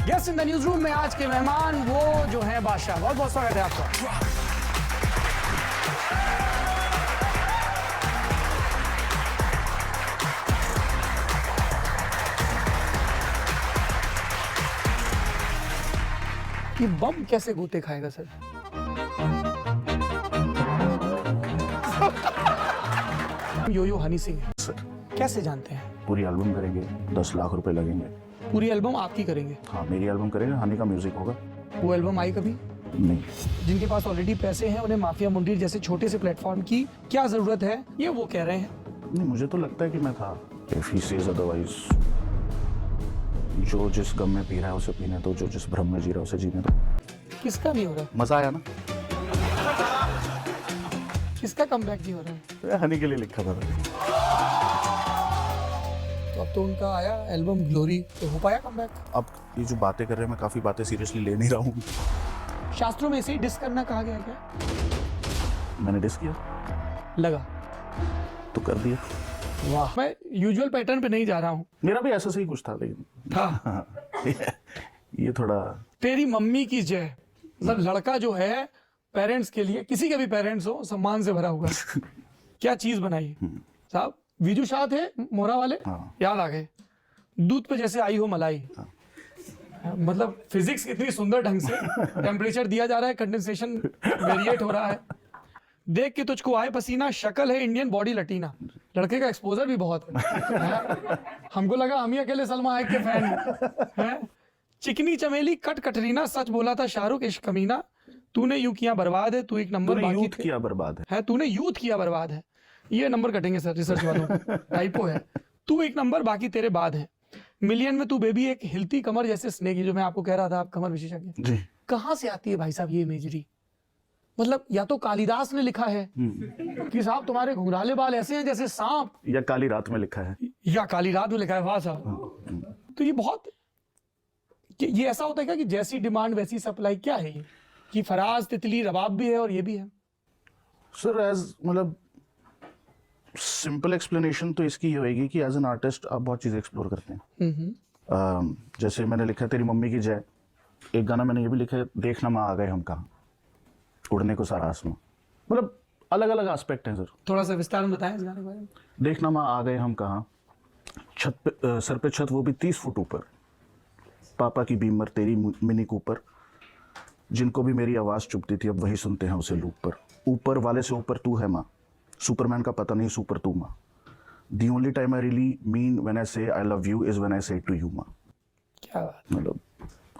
Guest in the news room में आज के मेहमान वो जो है बादशाह। बहुत बहुत स्वागत है आपका। ये बम कैसे गोते खाएगा सर? यो यो हनी सिंह है सर। कैसे जानते हैं? पूरी एल्बम करेंगे, 10 लाख रुपए लगेंगे। पूरी एल्बम आपकी करेंगे? हाँ, मेरी एल्बम करेंगे, हनी का म्यूजिक होगा। वो एल्बम आई कभी? नहीं। जिनके पास ऑलरेडी पैसे हैं उन्हें माफिया मुंडीर जैसे छोटे से प्लेटफॉर्म की क्या जरूरत है, ये वो कह रहे हैं। नहीं, मुझे तो लगता है कि मैं था। इफ ही सेज अदरवाइज, जो जिस गम में पी रहा है उसे पीने दो, जो जिस भ्रम में जी रहा है उसे जीने दो। किसका नहीं हो रहा? मजा आया ना? किसका कमबैक नहीं हो रहा है? तो हनी के लिए लिखा था। तो अब तो उनका आया एल्बम ग्लोरी, तो हो पाया कमबैक? अब ये जो बातें कर रहे हैं मैं काफी बातें सीरियसली ले नहीं रहा हूँ। शास्त्रों में इसे डिस करना कहा गया क्या? मैंने डिस किया लगा तो कर दिया। वाह, मैं यूजुअल पैटर्न पे नहीं जा रहा हूँ। मेरा भी ऐसा सही कुछ था, लेकिन हाँ। ये थोड़ा तेरी मम्मी की जय। मतलब लड़का जो है पेरेंट्स के लिए, किसी के भी पेरेंट्स हो, सम्मान से भरा हुआ। क्या चीज बनाई साहब। विजू शाह थे मोरा वाले, हाँ। याद आ गए। दूध पे जैसे आई हो मलाई। मतलब फिजिक्स इतनी सुंदर ढंग से, टेम्परेचर दिया जा रहा है, कंडेंसेशन वेरिएट हो रहा है, देख के तुझको आए पसीना, शक्ल है इंडियन, बॉडी लटीना। लड़के का एक्सपोजर भी बहुत है। हमको लगा हम ही अकेले सलमा हाइक के फैन हैं। चिकनी चमेली कट कटरीना, सच बोला था शाहरुख इश्क कमीना। तूने यूं किया बर्बाद है, तू एक नंबर तूने बाकी यूथ किया बर्बाद है। तूने यूथ किया बर्बाद है। ये नंबर कटेंगे सर रिसर्च वालों, टाइपो है। तू एक नंबर बाकी तेरे बाद है। मिलियन में तू बेबी एक हिलती कमर जैसे स्नेक, जो मैं आपको कह रहा था, आप कमर विशेषज्ञ जी। कहां से आती है भाई साहब ये इमेजरी? मतलब या तो कालिदास ने लिखा है कि साहब तुम्हारे घुंघराले बाल ऐसे हैं जैसे सांप, या काली रात में लिखा है, या काली रात में लिखा है। वाह साहब, तो ये बहुत, ये ऐसा होता है क्या कि जैसी डिमांड वैसी सप्लाई? क्या है ये कि फराज तितली रबाब भी है और ये भी है? सर एज मतलब सिंपल एक्सप्लेनेशन तो इसकी ये होगी कि एज एन आर्टिस्ट आप बहुत चीज़ें एक्सप्लोर करते हैं। जैसे मैंने लिखा तेरी मम्मी की जय, एक गाना मैंने ये भी लिखा है, देखना माँ आ गए हम कहाँ, उड़ने को सारा आसमां। मतलब अलग अलग एस्पेक्ट हैं सर। थोड़ा सा विस्तार में बताएं इस गाने के बारे में। देखना माँ आ गए हम कहाँ, छत पे सर पे छत वो भी 30 फुट ऊपर, पापा की बीमर तेरी मिनी कूपर, जिनको भी मेरी आवाज़ चुभती थी अब वही सुनते हैं उसे लूप पर, ऊपर वाले से ऊपर तू है माँ, सुपरमैन का पता नहीं सुपर तू माँ, the only time I really mean when I say I love you is when I say to you माँ। क्या बात। मतलब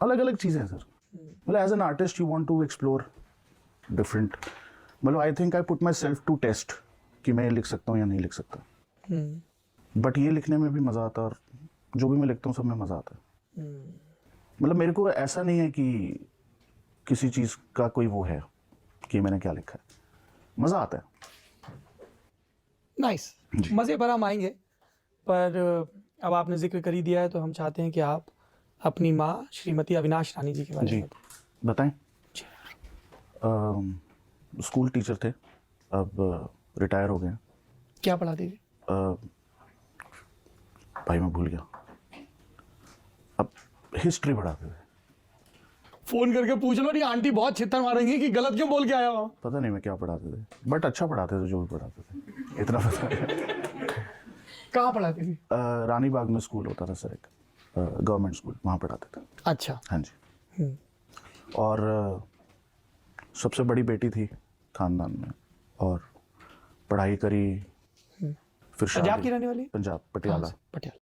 अलग अलग चीज़ें हैं सर। मतलब as an artist you want to explore different, मतलब I think I put myself to test कि मैं ये लिख सकता हूँ या नहीं लिख सकता। बट ये लिखने में भी मज़ा आता है और जो भी मैं लिखता हूँ सब में मज़ा आता है। मतलब मेरे को ऐसा नहीं है कि किसी चीज़ का कोई वो है कि मैंने क्या लिखा है, मज़ा आता है। नाइस, मज़े पर हम आएंगे, पर अब आपने जिक्र कर ही दिया है तो हम चाहते हैं कि आप अपनी माँ श्रीमती अविनाश रानी जी के बारे में बताएं। स्कूल टीचर थे, अब रिटायर हो गए। क्या पढ़ाती थी? भाई मैं भूल गया, अब हिस्ट्री पढ़ाते थे। फोन करके पूछ लो, नहीं आंटी बहुत छित्तर मारेंगी कि गलत क्यों बोल के आया वहाँ। पता नहीं मैं क्या पढ़ाते थे, बट अच्छा पढ़ाते थे जो भी पढ़ाते थे, इतना पता है। कहाँ पढ़ाती थी? रानी बाग में स्कूल होता था सर, एक गवर्नमेंट स्कूल, वहाँ पढ़ाते थे। अच्छा। हाँ जी। और सबसे बड़ी बेटी थी खानदान में, और पढ़ाई करी, फिर पंजाब की रहने वाली? पंजाब, पटियाला। पटियाला।